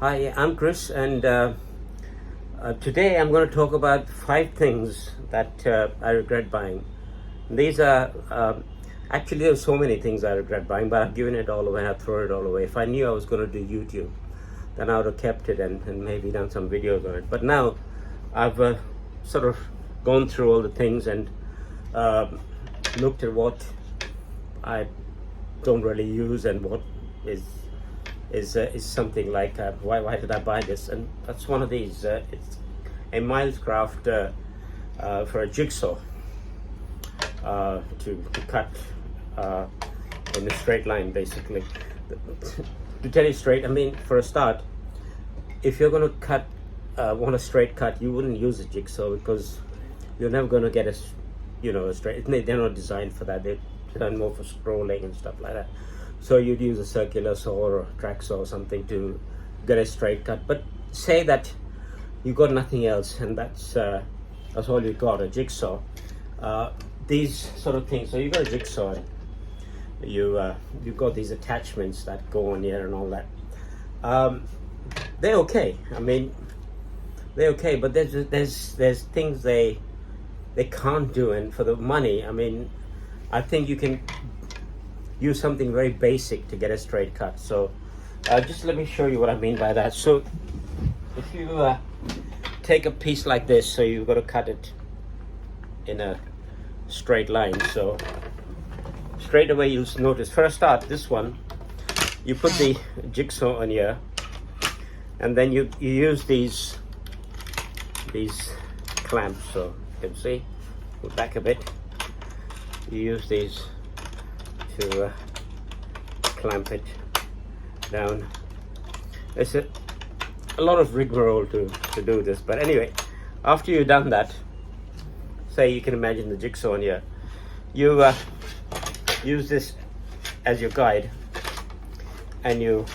Hi, I'm Chris, and today I'm going to talk about 5 things that I regret buying. These are actually there's so many things I regret buying, but I've given it all away. I've thrown it all away. If I knew I was going to do YouTube, then I would have kept it and maybe done some videos on it. But now I've sort of gone through all the things and looked at what I don't really use and what is something like why did I buy this? And that's one of these. It's a Milescraft for a jigsaw to cut in a straight line, basically. To tell you straight, I mean, for a start, if you're going to cut want a straight cut, you wouldn't use a jigsaw because you're never going to get a straight. They're not designed for that. They're done more for scrolling and stuff like that. So you'd use a circular saw or a track saw or something to get a straight cut. But say that you got nothing else, and that's all you got, a jigsaw. These sort of things. So you got a jigsaw. You've got these attachments that go on here and all that. They're okay. I mean, they're okay. But there's things they can't do, and for the money, I mean, I think you can use something very basic to get a straight cut. So just let me show you what I mean by that. So if you take a piece like this, so you've got to cut it in a straight line. So straight away you'll notice, for a start, this one, you put the jigsaw on here, and then you use these clamps. So you can see, go back a bit, you use these to clamp it down. It's a lot of rigmarole to do this, but anyway, after you've done that, say you can imagine the jigsaw on here, you use this as your guide, and you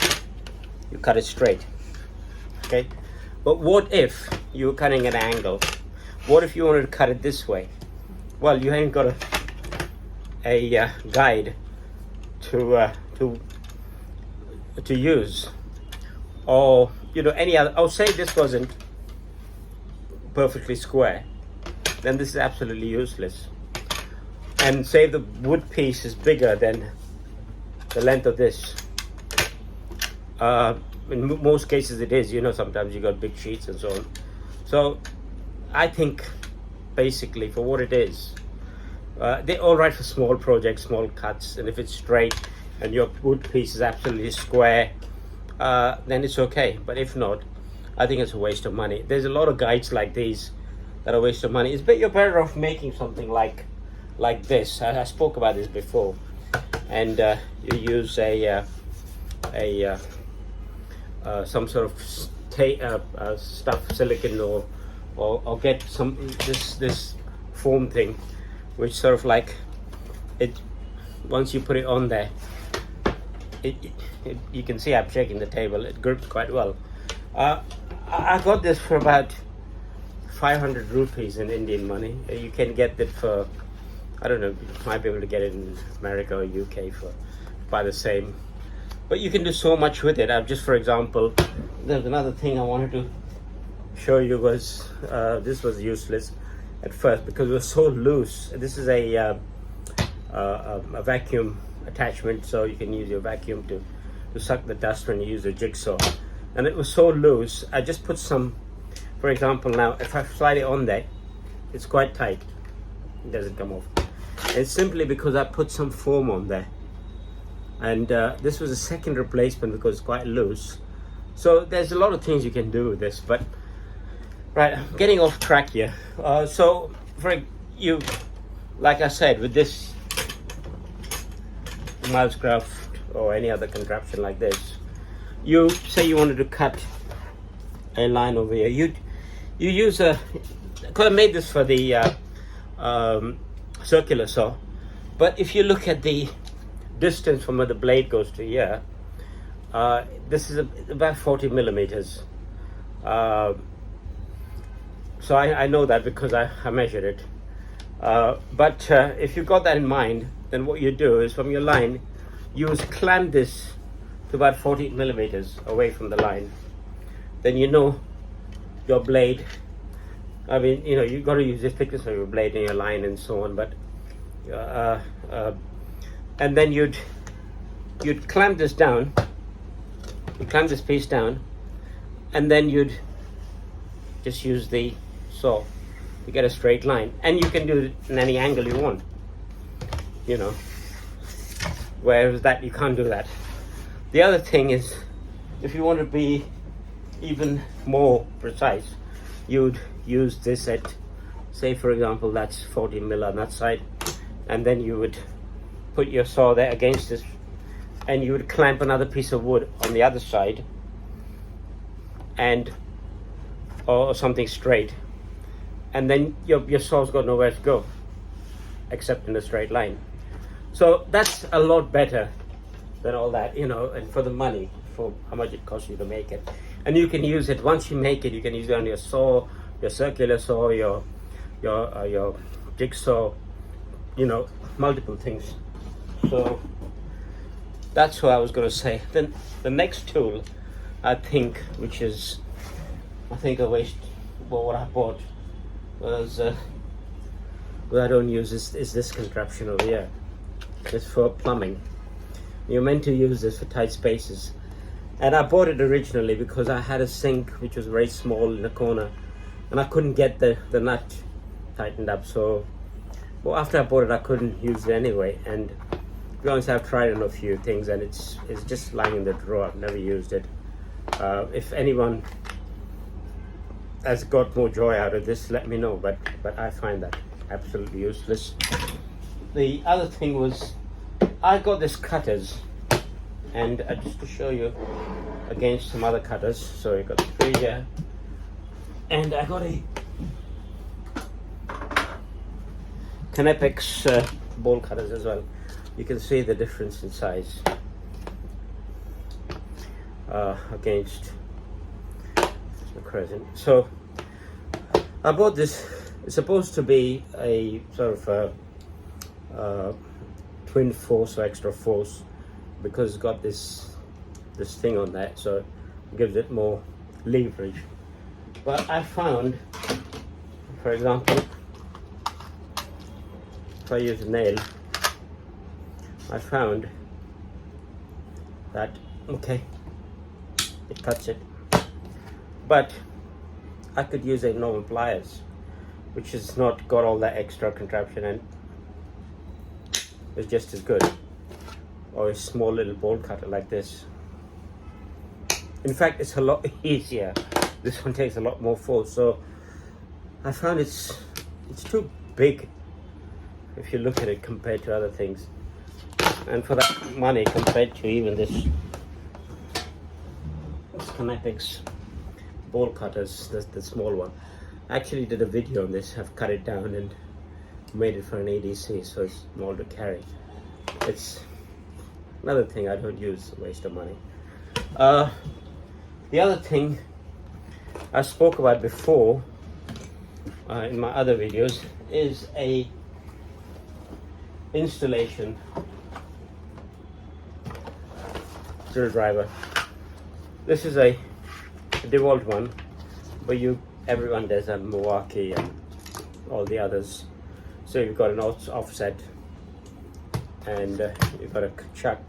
cut it straight. Okay, but what if you're cutting at an angle? What if you wanted to cut it this way? Well, you ain't got a guide to use, or any other. Oh, say this wasn't perfectly square, then this is absolutely useless. And say the wood piece is bigger than the length of this. In most cases it is. Sometimes you got big sheets and so on. So I think basically for what it is, they're all right for small projects, small cuts, and if it's straight and your wood piece is absolutely square, then it's okay. But if not, I think it's a waste of money. There's a lot of guides like these that are a waste of money. You're better off making something like this. I spoke about this before, and you use some sort of stuff, silicon, or get some this foam thing, which sort of like it. Once you put it on there, you can see I'm shaking the table. It grips quite well. I got this for about 500 rupees in Indian money. You can get it for, I don't know, you might be able to get it in America or UK by the same. But you can do so much with it. Just for example, there's another thing I wanted to show you was this was useless at first because it was so loose. This is a vacuum attachment, so you can use your vacuum to suck the dust when you use a jigsaw. And it was so loose, I just put some, for example, now if I slide it on there, it's quite tight, it doesn't come off. It's simply because I put some foam on there, and this was a second replacement because it's quite loose. So there's a lot of things you can do with this, but right, I'm getting off track here. So for you, like I said, with this Milescraft or any other contraption like this, you say you wanted to cut a line over here, you use because I made this for the circular saw, but if you look at the distance from where the blade goes to here, this is about 40 millimeters. So I know that because I measured it. But if you've got that in mind, then what you do is from your line, you clamp this to about 40 millimeters away from the line, then you know your blade. I mean, you know, you got to use the thickness of your blade in your line and so on. But and then you'd clamp this down. You clamp this piece down, and then you'd just use the saw to get a straight line, and you can do it in any angle you want. You know, whereas that you can't do that. The other thing is, if you want to be even more precise, you'd use this at, say for example, that's 40 mil on that side, and then you would put your saw there against this, and you would clamp another piece of wood on the other side, and or something straight, and then your saw's got nowhere to go except in a straight line. So that's a lot better than all that, you know, and for the money, for how much it costs you to make it. And you can use it, once you make it, you can use it on your saw, your circular saw, your jigsaw, you know, multiple things. So that's what I was going to say. Then the next tool, I think, which is, I think a waste, well, what I bought was, what I don't use is this contraption over here. It's for plumbing. You're meant to use this for tight spaces. And I bought it originally because I had a sink which was very small in the corner, and I couldn't get the nut tightened up. So, well, after I bought it, I couldn't use it anyway. And to be honest, I've tried it on a few things, and it's just lying in the drawer. I've never used it. If anyone has got more joy out of this, let me know. But I find that absolutely useless. The other thing was, I got this cutters, and just to show you against some other cutters. So you got 3 here, and I got a Knepex bowl cutters as well. You can see the difference in size against the Crescent. So I bought this. It's supposed to be a sort of twin force or extra force, because it's got this thing on that, so it gives it more leverage. But I found, for example, if I use a nail, I found that, okay, it cuts it, but I could use a normal pliers, which has not got all that extra contraption, and it's just as good. Or a small little bowl cutter like this. In fact, it's a lot easier. This one takes a lot more force. So I found it's too big if you look at it compared to other things. And for that money, compared to even this Knepex bowl cutters, the small one. I actually did a video on this. I've cut it down and made it for an ADC, so it's small to carry. It's another thing I don't use, a waste of money. The other thing I spoke about before in my other videos is a installation screwdriver. This is a DeWalt one, but everyone does a Milwaukee and all the others. So you've got an offset, and you've got a chuck,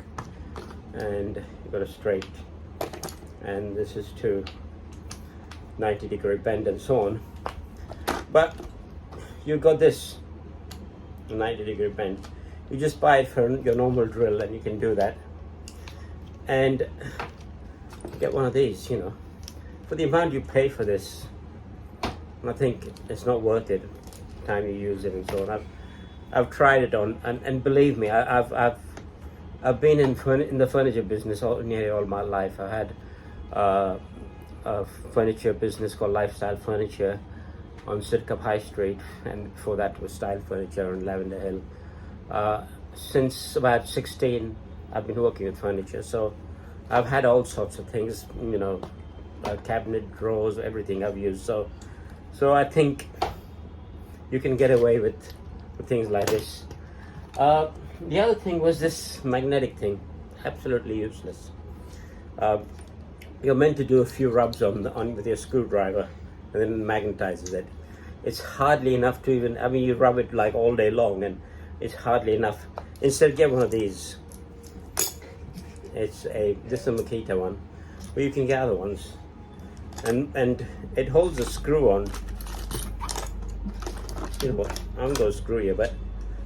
and you've got a straight, and this is to 90-degree bend and so on. But you've got this 90-degree bend. You just buy it for your normal drill, and you can do that. And get one of these, you know, for the amount you pay for this. I think it's not worth it. Time you use it and so on. I've tried it on, and believe me, I've been in the furniture business nearly all my life. I had a furniture business called Lifestyle Furniture on Sidcup High Street, and before that was Style Furniture on Lavender Hill. Since about 16, I've been working with furniture, so I've had all sorts of things, you know, cabinet drawers, everything I've used. So I think you can get away with things like this. The other thing was this magnetic thing, absolutely useless. you're meant to do a few rubs on with your screwdriver, and then it magnetizes it. It's hardly enough to even, I mean, you rub it like all day long and it's hardly enough. Instead, get one of these. This is a Makita one, but you can get other ones. And it holds the screw on. You know what, I'm going to screw you, but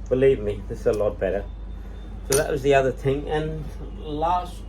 believe me, this is a lot better. So that was the other thing. And last